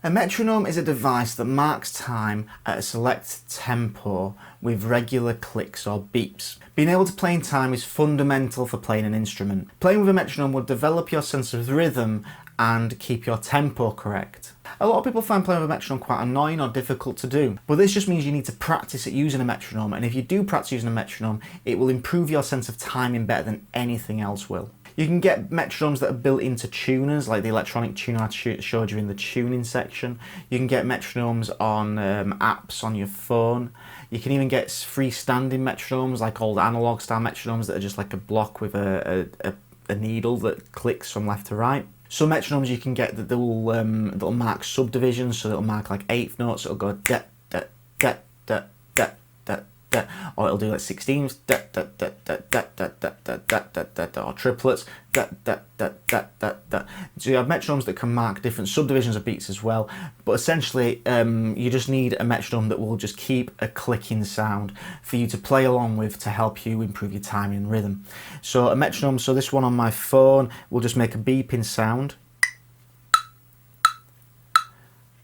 A metronome is a device that marks time at a select tempo with regular clicks or beeps. Being able to play in time is fundamental for playing an instrument. Playing with a metronome will develop your sense of rhythm and keep your tempo correct. A lot of people find playing with a metronome quite annoying or difficult to do, but this just means you need to practice at using a metronome, and if you do practice using a metronome, it will improve your sense of timing better than anything else will. You can get metronomes that are built into tuners, like the electronic tuner I showed you in the tuning section. You can get metronomes on apps on your phone. You can even get freestanding metronomes, like old analog style metronomes that are just like a block with a needle that clicks from left to right. Some metronomes you can get that that'll mark subdivisions, so it'll mark like eighth notes. It'll go da da da da da da da, or it'll do like 16s da da da da da da da da da da da, or triplets da da da da da da. So you have metronomes that can mark different subdivisions of beats as well. But essentially, you just need a metronome that will just keep a clicking sound for you to play along with to help you improve your timing and rhythm. So a metronome, so this one on my phone will just make a beeping sound.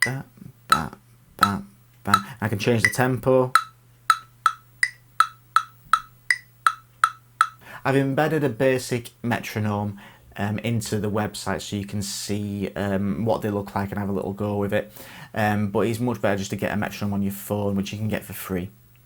Ba, ba, ba, ba. I can change the tempo. I've embedded a basic metronome into the website so you can see what they look like and have a little go with it. But it's much better just to get a metronome on your phone, which you can get for free.